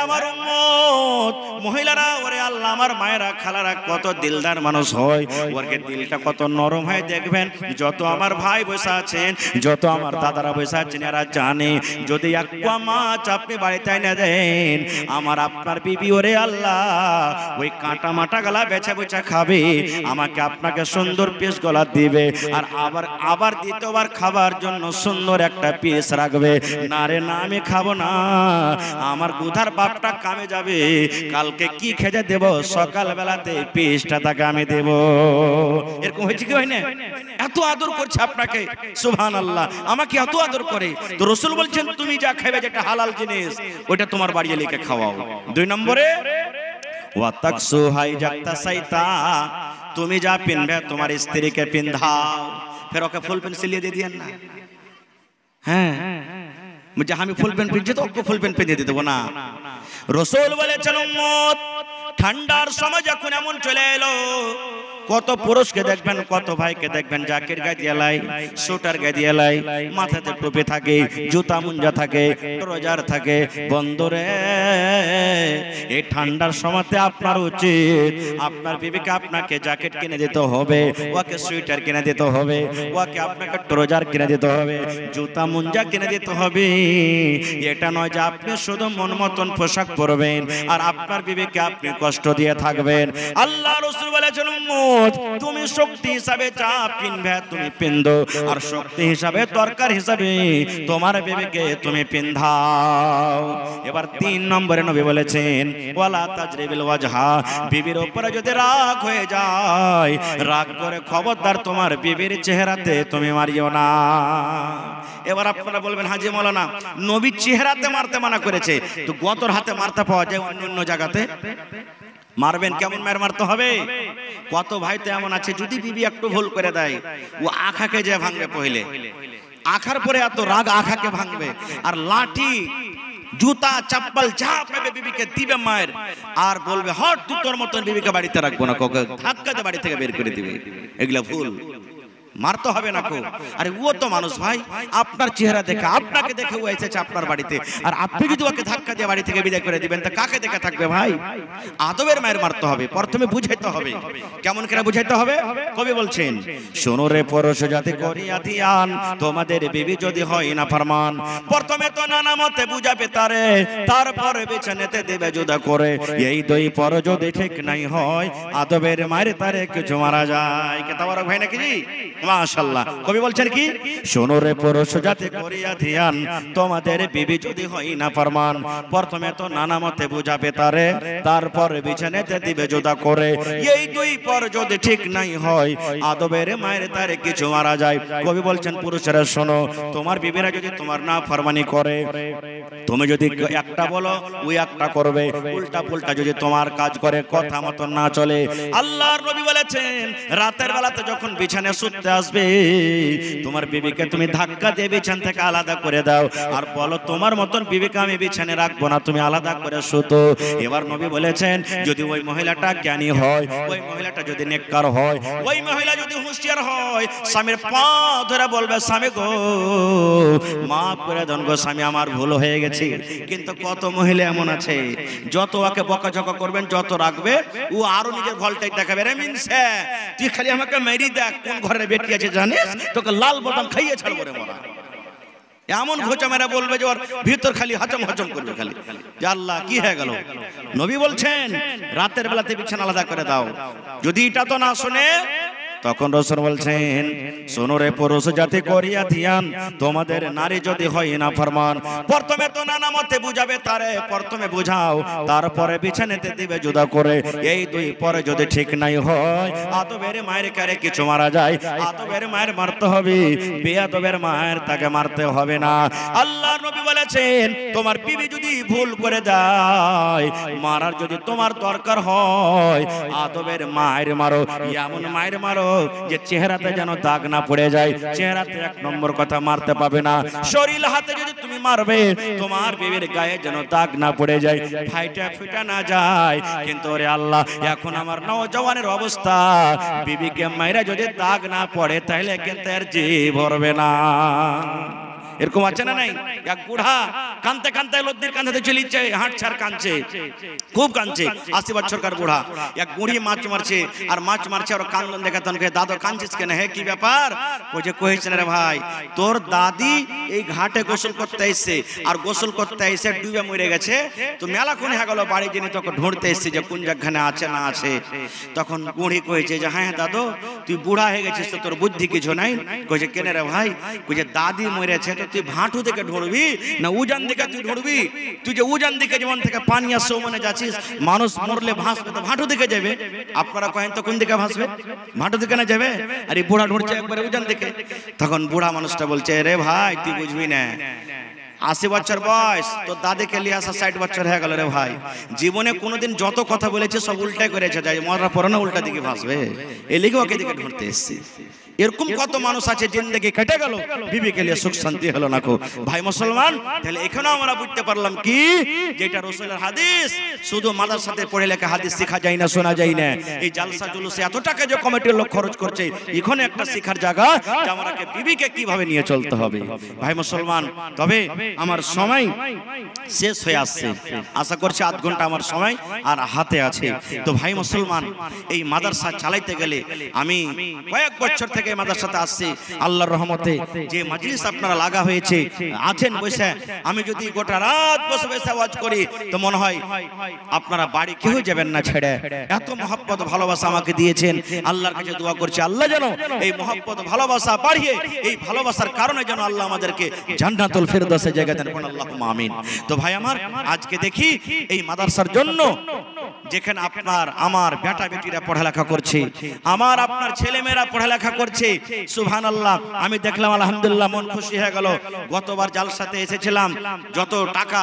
আমার উম্মত মহিলারা ওরে আল্লাহ আমার মায়েরা খালারা কত দিলদার মানুষ হয়, ওরকে দিলটা কত নরম হয় দেখবেন। যত আমার ভাই বসে আছেন যত আমার দাদারা বসে আছেন এরা জানে যদি 1 পোয়া মাছ আপনি বাড়িতে এনে দেন আমার আপনার বিবি ওরে আল্লাহ ওই কাঁটা মাটা গলা বেচা বেচা খাবে, আমাকে আপনাকে সুন্দর পিস গলা দিবে আর আবার দ্বিতীয়বার খাবার জন্য সুন্দর একটা পিস রাখবে। না রে না আমি খাবো না, আমার গুধার বাপটা কামে যাবে, কালকে কি খেতে দেব সকাল বেলাতে পিসটা তাকে আমি দেব। এরকম হয়েছে কি হয় না? এত আদর করছে আপনাকে সুবহানাল্লাহ, আমাকে এত আদর করে। তো রাসূল বলছেন তুমি যা খাবে যেটা হালাল জিনিস ওটা তোমার বাড়ি লিখে খাওয়াও। 2 নম্বরে ওয়া তাকসু হাই জাকতা সাইতা তুমি যা পিনবে তোমার স্ত্রীকে পিন্ধাও। ফের ওকে ফুল পেন সিলিয়ে দিয়ে দিয়েন না। হ্যাঁ মুঝে আমি ফুল পেন পিনছি তো ওকে ফুল পেন পিনিয়ে দিয়ে দেবো না। রাসূল বলেছেন উম্মত ঠান্ডার সময় যখন এমন চলে এলো কত পুরুষকে দেখবেন কত ভাইকে দেখবেন জ্যাকেট গায়ে দিয়ে লাই, সোয়েটার গায়ে দিয়ে লাই, মাথাতে টুপি থাকে, জুতা মুঞ্জা থাকে, ট্রাউজার থাকে। বন্ধুরে এই ঠান্ডার সময়তে আপনার উচিত আপনার বিবিকে আপনাকে জ্যাকেট কিনে দিতে হবে, ওকে সোয়েটার কিনে দিতে হবে, ওকে আপনাকে ট্রাউজার কিনে দিতে হবে, জুতা মুঞ্জা কিনে দিতে হবে। এটা নয় যে আপনি শুধু মন মতন পোশাক পরবেন আর আপনার বিবিকে আপনি কষ্ট দিয়ে থাকবেন। আল্লাহ রাসূল বলেছেন উম্মত তুমি শক্তি হিসাবে যা পিনবে তুমি পিন্দো আর শক্তি হিসাবে দরকার হিসাবে তোমার বিবিকে তুমি পিন্ধাও। এবার 3 নম্বরে নবী বলেছেন ওয়ালা তাজরিবিল ওয়াজহা বিবির উপরে যদি রাগ হয়ে যায় রাগ করে খবরদার তোমার বিবির চেহারাতে তুমি মারিও না। এবার আপনারা বলবেন হাজী মাওলানা নবী চেহারাতে মারতে মানা করেছে, তো গতর হাতে মারতে পাওয়া যায় অন্য জায়গাতে মারবেন কেমন মার মারতে হবে? কত ভাই তো এমন আছে যদি বিবি একটু ভুল করে দেয় ও আখাকে যে ভাঙবে, পहिले আখার পরে এত রাগ আখাকে ভাঙবে আর লাঠি জুতা চাপ্পল যা পাবে বিবিকে দিবে মায়ের আর বলবে হট তুই তোর মতন বিবিকে বাড়িতে রাখবো না, কাউকে ধাক্কা দিয়ে বাড়ি থেকে বের করে দিবে। এগুলা ভুল, মারতে হবে না কো। আরে ও তো মানুষ ভাই, আপনার চেহারা দেখে আপনাকে দেখে ও এসেছে আপনার বাড়িতে আর আপনি যদি ওকে ধাক্কা দিয়ে বাড়ি থেকে বিদায় করে দিবেন তা কাকে দেখে থাকবে ভাই? আদবের মায়ের মারতে হবে, প্রথমে বুঝাইতে হবে। কেমন করে বুঝাইতে হবে? কবি বলছেন শোনো রে পরশ জাতি করিয়া ধিয়ান তোমাদের বিবি যদি হয় না ফরমান, প্রথমে তো নানা মতে বুঝাবে তারে তারপরে বিছানেতে দেবে জুদা করে, এই 2 পর যদি ঠিক নাই হয় আদবের মায়ের তারে কিছু মারা যায়। কে তাবারক ভাই নাকি জি? মাশাআল্লাহ। কবি বলছেন কি শোনো রে পুরুষ জাতি করিয়া ধ্যান তোমাদের বিবি যদি হয় না ফরমান, প্রথমে তো নানা মতে বুঝাবে তারে তারপরে বিছানাতে দিবে জুদা করে, এই 2 পর যদি ঠিক নাই হয় আদবের মায়ের তারে কিছু মারা যায়। কবি বলছেন পুরুষেরা শোনো তোমার বিবিরা যদি তোমার না ফরমানি করে তুমি যদি একটা বলো ওই একটা করবে, উল্টা পুল্টা যদি তোমার কাজ করে কথা মতো না চলে। আল্লাহর নবী বলেছেন রাতের বেলাতে যখন বিছানায় শুতে আসবে তোমার বিবিকে তুমি ধাক্কা দিয়ে বিছানা থেকে আলাদা করে দাও আর বলো তোমার মতন বিবিকে আমি বিছানায় রাখবো না, তুমি আলাদা করে শুতো। এবার নবী বলেছেন যদি ওই মহিলাটা জ্ঞানী হয়, ওই মহিলাটা যদি নেককার হয়, ওই মহিলা যদি হুঁশিয়ার হয়, স্বামীর পা ধরে বলবে স্বামী গো মাফ করে দেন গো স্বামী আমার ভুল হয়ে গেছে। কিন্তু কত মহিলা এমন আছে যত ওকে বকাঝকা করবেন যত রাখবে ও আরো নিজের ভলটেজ দেখাবে। রে মিনসে তুই খালি আমাকে মেরি দেখ কোন ঘরের বেটি আছে জানিস, তোকে লাল বোতাম খাইয়ে ছাড়বো রে মরা। এমন ঘোচা মেরা বলবে যে ওর ভিতর খালি হজম হজম করবে খালি যে আল্লাহ কি হয়ে গেল। নবী বলছেন রাতের বেলাতে বিছানা আলাদা করে দাও। যদি এটা তো না শুনে তখন রাসূল বলছেন শোনো রে পুরুষ জাতি করিয়া ধ্যান, তোমাদের নারী যদি হয় না ফরমান, প্রথমে তো নানা মতে বুঝাবে তারে, প্রথমে বুঝাও তারপরে বিছানাতে দিবে জুদা করে। এই দুই পরে যদি ঠিক নাই হয় আতবের মায়ের কারে কিছু মারা যায়, আতবের মায়ের মারতে হবে, বেয়াদবের মায়ের তাকে মারতে হবে না। আল্লাহর নবী বলেছেন তোমার বিবি যদি ভুল করে যায় মারার যদি তোমার দরকার হয় আতবের মায়ের মারো, এমন মায়ের মারো যে চেহারাতে যেন দাগ না পড়ে যায়। চেহারাতে এক নম্বর কথা মারতে পাবে না, শরীর হাতে যদি তুমি মারবে তোমার বিবির গায়ে যেন দাগ না পড়ে যায়, ফাইটা ফুটা না যায়। কিন্তু ওরে আল্লাহ এখন আমার নওজওয়ানের অবস্থা, বিবিকে মাইরা যদি দাগ না পড়ে তাহলে কিন্তু এর জি ভরবে না। এরকম আছে না নাই? এক বুড়া কানতে কানতে লদ্দির কানতে চলিচ্ছে, হাঁটছে আর কানছে, খুব কানছে, 80 বছরকার বুড়া। এক বুড়ি মাছ মারছে আর মাছ মারছে আর কান্দন দেখে তনকে দাদু কানছিস কেন, হে কি ব্যাপার? ওই যে কইছেন রে ভাই তোর দাদি এই ঘাটে গোসল করতে এসেছে আর গোসল করতে এসে ডুবে মরে গেছে, তো মেলাক্ষণ হয়ে গেল বাড়ি যিনি তোকে ঢুঁড়তে এসেছে যে কোন জায়গানে আছে না আছে। তখন বুড়ি কইছে যে হ্যাঁ দাদু তুই বুড়া হয়ে গেছিস তো তোর বুদ্ধি কিছু নাই। কইছে কেন রে ভাই? কইছে দাদি মরেছে তো তুই ভাঁটু দিকে ঢুঁড়বি না উজান দিকে তুই ঢুঁড়বি? তুই যে উজান দিকে যেমন থেকে পানি আসছে মানে যাচ্ছিস, মানুষ মরলে ভাসবে তো ভাঁটু দিকে যাবে। আপনারা কহেন তো কোন দিকে ভাসবে? ভাঁটু দিকে না যাবে? আর এই বুড়া ঢুঁড়ছে একবারে উজান দিকে। তখন বুড়া মানুষটা বলছে রে ভাই তুই বুঝবি না, 80 বছর বয়স তো দাদিকে লিয়ে আসা 60 বছর হয়ে গেল রে ভাই। জীবনে কোনোদিন যত কথা বলেছে সব উল্টাই করেছে, যাই মরার পর না উল্টা দিকে ভাসবে, এ লিগে ওকে দিকে ঢুঁড়তে এসছি। এরকম কত মানুষ আছে জিন্দেগি কেটে গেল বিবিকে নিয়ে সুখ শান্তি হলো না কো। ভাই মুসলমান তাহলে এখানে আমরা বুঝতে পারলাম কি যেটা রাসূলের হাদিস শুধু মাদ্রাসাতে পড়ে লেখা হাদিস শেখা যায় না, শোনা যায় না। এই জালসা জুলুসে এত টাকা যে কমিটির লোক খরচ করছে এখানে একটা শিখার জায়গা যে আমাকে বিবিকে কিভাবে নিয়ে চলতে হবে। ভাই মুসলমান তবে আমার সময় শেষ হয়ে আসছে, আশা করছি আধ ঘন্টা আমার সময় আর হাতে আছে। তো ভাই মুসলমান এই মাদ্রাসা চালাইতে গেলে আমি কয়েক বছর থেকে মাদ্রাসাতে আসছি, আল্লাহর রহমতে যে মাজলিস আপনারা লাগা হয়েছে আছেন বসে, আমি যদি গোটা রাত বসে বসে ওয়াজ করি তো মনে হয় আপনারা বাড়ি কেউ যাবেন না ছেড়ে। এত মহব্বত ভালোবাসা আমাকে দিয়েছেন, আল্লাহর কাছে দোয়া করছি আল্লাহ যেন এই মহব্বত ভালোবাসা বাড়িয়ে এই ভালোবাসার কারণে যেন আল্লাহ আমাদেরকে জান্নাতুল ফিরদাউসে জায়গা দেন, আল্লাহুম্মা আমিন। তো ভাই আমার আজকে দেখি এই মাদ্রাসার জন্য যেখানে আপনার আমার বেটা বেটিরা পড়ালেখা করছে, আমার আপনার ছেলেমেয়েরা পড়ালেখা করছে, সুবহানাল্লাহ। আমি দেখলাম আলহামদুলিল্লাহ মন খুশি হয়ে গেল। গতবার জালসাতে এসেছিলাম, যত টাকা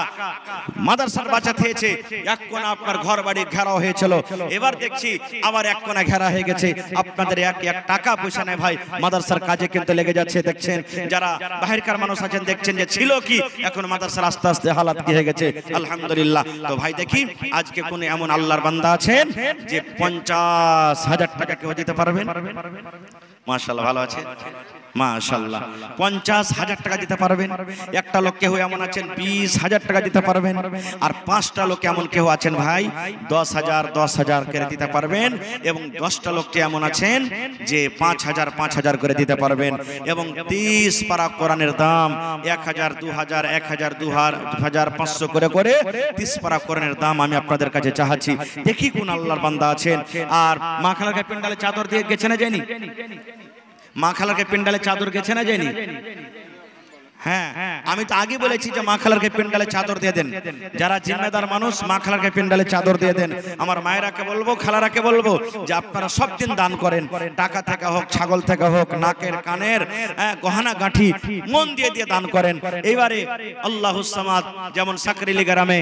মাদ্রাসার বাঁচাতে হয়েছে এক কোণা আপনার ঘর বাড়ি ঘেরাও হয়েছিল, এবার দেখছি আবার এক কোণা ঘেরা হয়ে গেছে। আপনাদের এক এক টাকা পয়সা নেই ভাই, মাদ্রাসার কাজে কিন্তু লেগে যাচ্ছে। দেখছেন যারা বাহিরকার মানুষ আছেন দেখছেন যে ছিল কি এখন মাদ্রাসার আস্তে আস্তে হালাত কি হয়ে গেছে, আলহামদুলিল্লাহ। তো ভাই দেখি আজকে কোন এমন আল্লাহর বান্দা আছেন যে 50,000 টাকা কেউ দিতে পারবেন? মাশাআল্লাহ, ভালো আছে মাশাআল্লাহ। 50,000 টাকা দিতে পারবেন। একটা লোক কেউ এমন আছেন 20,000 টাকা দিতে পারবেন। আর 5টা লোক এমন কেউ আছেন ভাই 10,000 করে দিতে পারবেন। এবং 10টা লোকটি এমন আছেন যে 5,000 করে দিতে পারবেন। এবং 30 পারা কোরআনের দাম 1,000, 2,000, 1,000, 2,500 করে করে 30 পারা কোরআনের দাম আমি আপনাদের কাছে চাচ্ছি। দেখি কোন আল্লাহর বান্দা আছেন। আর মা খালাকে পেন্ডালে চাদর দিয়ে গেছে না যায়নি? মা খালাকে পেন্ডালে চাদর গেছে না যায়নি? হ্যাঁ, আমি তো আগে বলেছি যে মা খালারকে পেন্ডালে চাদর দিয়ে দেন। যারা জিম্মেদার মানুষ মা খালারকে পেন্ডালে চাদর দিয়ে দেন। আমার মায়েরাকে বলবো, খালারাকে বলবো যে আপনারা সব দিন দান করেন, টাকা থেকে হোক, ছাগল থেকে হোক, নাকের কানের গহনা গাঁঠি মন দিয়ে দিয়ে দান করেন। এইবারে আল্লাহুস সামাদ, যেমন সাকরিলি গ্রামে,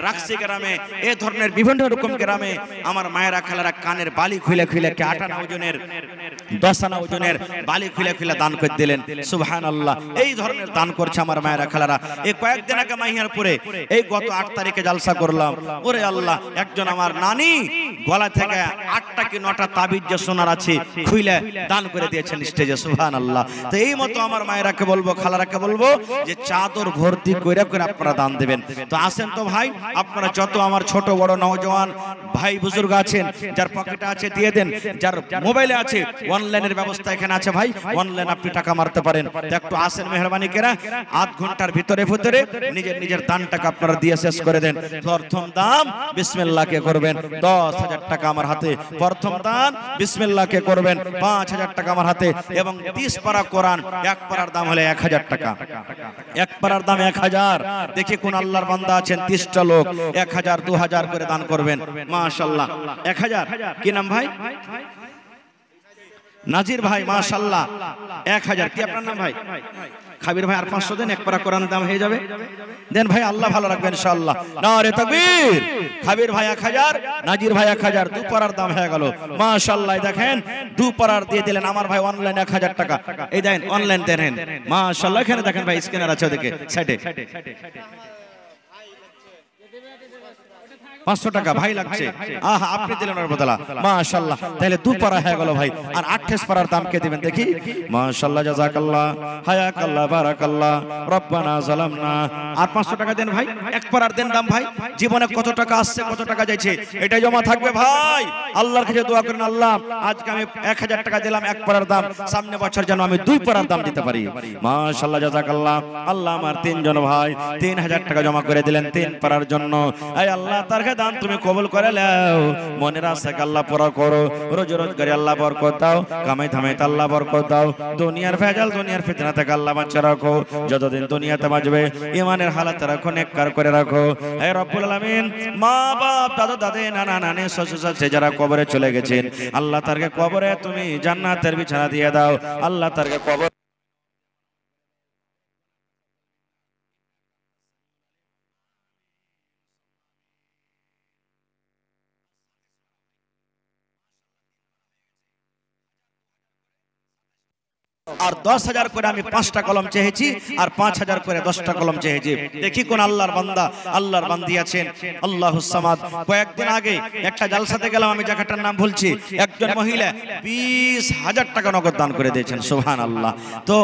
রাকসি গ্রামে, এই ধরনের বিভিন্ন রকম গ্রামে আমার মায়েরা খালারা কানের বালি খুলে খুলে 8 আনা ওজনের 10 আনা ওজনের বালি খুলে খুলে দান করে দিলেন। সুবহানাল্লাহ। এই ধরনের দান করছে আমার মায়েরা খালারা। এই কয়েকদিন আগে মাহিয়ারপুরে এই গত 8 তারিখে জালসা করলাম। ওরে আল্লাহ, একজন আমার নানি গলা থেকে 8টা কি 9টা তাবিজ যে সোনার আছে খুলে দান করে দিয়েছেন স্টেজে। সুবহানাল্লাহ। তো এই মতো আমার মায়েরাকে বলবো, খালারাকে বলবো যে চাদর ভর্তি করে করে আপনারা দান দেবেন। তো আসেন তো ভাই, আপনারা যত আমার ছোট বড় নওজওয়ান ভাই বুজুর্গ আছেন, যার পকেটে আছে দিয়ে দেন, যার মোবাইলে আছে অনলাইনের ব্যবস্থা এখানে আছে ভাই, অনলাইন আপনি টাকা মারতে পারেন। তো একটু আসেন মেহরবানি করে, আধ ঘন্টার ভিতরে ভিতরে নিজের নিজের দান টাকা আপনারা দিয়ে শেষ করে দেন। প্রথম দাম বিসমিল্লাহ কে করবেন 10,000 টাকা আমার হাতে। প্রথম দান বিসমিল্লাহ কে করবেন 5,000 টাকা আমার হাতে। এবং 30 পারা কোরআন, এক পারার দাম হলে 1,000 টাকা। এক পারার দাম 1,000। দেখি কোন আল্লাহর বান্দা আছেন 30টা লোক 1,000 2,000 করে দান করবেন। মাশাআল্লাহ। 1,000। কি নাম ভাই? নাজির ভাই। মাশাআল্লাহ। 1,000। কি আপনার নাম ভাই? খাবির ভাই। আর 500 দেন, এক পারা কোরআন দাম হয়ে যাবে। দেন ভাই, আল্লাহ ভালো রাখবে ইনশাআল্লাহ। নারে তাকবীর। খাবির ভাই 1,000, নাজির ভাই 1,000, 2 পারার দাম হয়ে গেল। মাশাআল্লাহ। দেখেন 2 পারার দিয়ে দিলেন আমার ভাই অনলাইন 1,000 টাকা। এই দেন অনলাইন দেন। মাশাআল্লাহ। এখানে দেখেন ভাই স্ক্যানার আছে ওদিকে সাইডে। 500 টাকা ভাই লাগছে। আহা, আপনি দিলেন ওর বদলা। মাশাআল্লাহ। তাহলে 2 পারা হয়ে গেল ভাই। আর 28 পারার দাম কে দিবেন দেখি? মাশাআল্লাহ, জাযাকাল্লাহ, হায়াকাল্লাহ, বারাকাল্লাহ, রব্বানা যালামনা। আর 500 টাকা দেন ভাই। এক পারার দেন দাম ভাই। জীবনে কত টাকা আসছে, কত টাকা যাচ্ছে, এটাই জমা থাকবে ভাই। আল্লাহর কাছে দোয়া করেন, আল্লাহ আজকে আমি 1,000 টাকা দিলাম এক পারার দাম, সামনে বছর যেন আমি 2 পারার দাম দিতে পারি। মাশাআল্লাহ, জাযাকাল্লাহ। আল্লাহ আমার 3 জন ভাই 3,000 টাকা জমা করে দিলেন 3 পারার জন্য। এই আল্লাহ তার দান তুমি কবুল করে নাও। মনের আশাকে আল্লাহ পুরা করো। রোজ রোজগারে আল্লাহ বরকত দাও। কামাই ধামাইতে আল্লাহ বরকত দাও। দুনিয়ার ভেজাল, দুনিয়ার ফিতনা থেকে আল্লাহ বাঁচা রাখো। যতদিন দুনিয়াতে বাঁচবে ইমানের হালাতে রাখো, নেককার করে রাখো। হে রব্বুল আলামিন, মা বাপ, দাদা দাদি, নানা নানি, শ্বশুর শাশুড়ি যারা কবরে চলে গেছেন, আল্লাহ তারকে কবরে তুমি জান্নাতের বিছানা দিয়ে দাও। আল্লাহ তারকে কবর আর 10,000 করে আমি 5টা কলম চেয়েছি, আর 5,000 করে 10টা কলম চেয়েছি। দেখি কোন আল্লাহর বান্দা, আল্লাহর বান্দি আছেন। আল্লাহুস সামাদ। কয়েকদিন আগে একটা জালসাতে গেলাম, আমি জায়গাটার নাম ভুলছি, একজন মহিলা 20,000 টাকা নগদ দান করে দিয়েছেন। সুবহানাল্লাহ। তো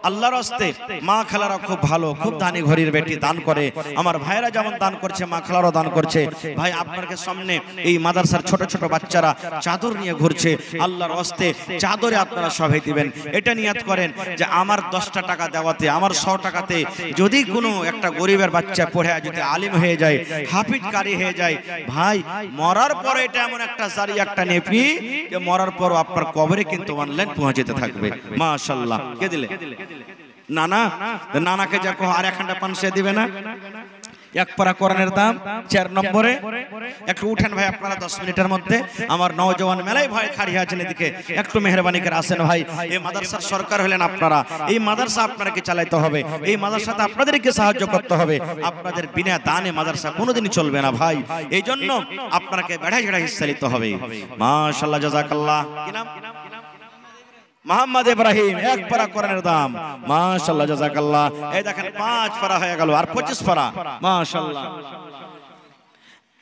আল্লাহর রাস্তে মা খালারা খুব ভালো, খুব দানি ঘড়ির বেটি দান করে। আমার ভাইরা যেমন দান করছে, মা খালারাও দান করছে। ভাই আপনাদের সামনে এই মাদ্রাসার ছোট ছোট বাচ্চারা চাদর নিয়ে ঘুরছে। আল্লাহর রাস্তে চাদরে আপনারা সবাই দিবেন। এটা নিয়াত করেন যে আমার 10টা টাকা দেওয়াতে, আমার 100 টাকাতে যদি কোনো একটা গরিবের বাচ্চা পড়ে যদি আলিম হয়ে যায়, হাফিজ কারি হয়ে যায়, ভাই মরার পরে এটা এমন একটা জারি, একটা নেপি যে মরার পরও আপনার কবরে কিন্তু অনলাইন পৌঁছাতে থাকবে। মাশাআল্লাহ। কে দিলে? নানা। নানাকে দেখো আর 1 পানসে দিবে না। এক পারা কোরআনের দাম 4 নম্বরে। একটু উঠেন ভাই আপনারা 10 মিনিটের মধ্যে। আমার নওজওয়ান মেলাই ভাই খাড়ি আছেন এদিকে, একটু মেহরবানি করে আসেন ভাই। এই মাদ্রাসার সরকার হলেন আপনারা, এই মাদ্রাসা আপনাকে চালাতে হবে, এই মাদ্রাসাতে আপনাদেরকে সাহায্য করতে হবে। আপনাদের বিনা দানে মাদ্রাসা কোনোদিনই চলবে না ভাই। এই জন্য আপনাকে বেড়াই বেড়াই হিস্সা নিতে হবে। মাশাআল্লাহ, জাযাকাল্লাহ। কি নাম? মোহাম্মদ ইব্রাহিম। এক পারা কোরআনের দাম। মাশাআল্লাহ, জাযাকাল্লাহ। এই দেখেন 5 পারা হয়ে গেল, আর 25 পারা। মাশাআল্লাহ,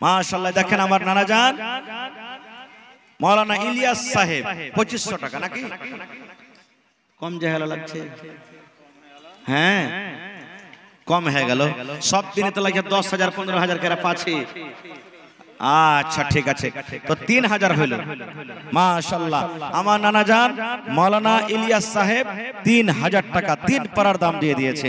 মাশাআল্লাহ। দেখেন আমার নানা জান মাওলানা ইলিয়াস সাহেব 2500 টাকা। নাকি কম জাহেলা লাগছে? হ্যাঁ, কম হয়ে গেল। সব দিনে তো লাগে 10,000 15,000 করে পাচ্ছি। আচ্ছা ঠিক আছে, তো 3,000 হইল। মাশাআল্লাহ। আমার নানা জান মাওলানা ইলিয়াস সাহেব 3,000 টাকা 3 পারার দাম দিয়ে দিয়েছে।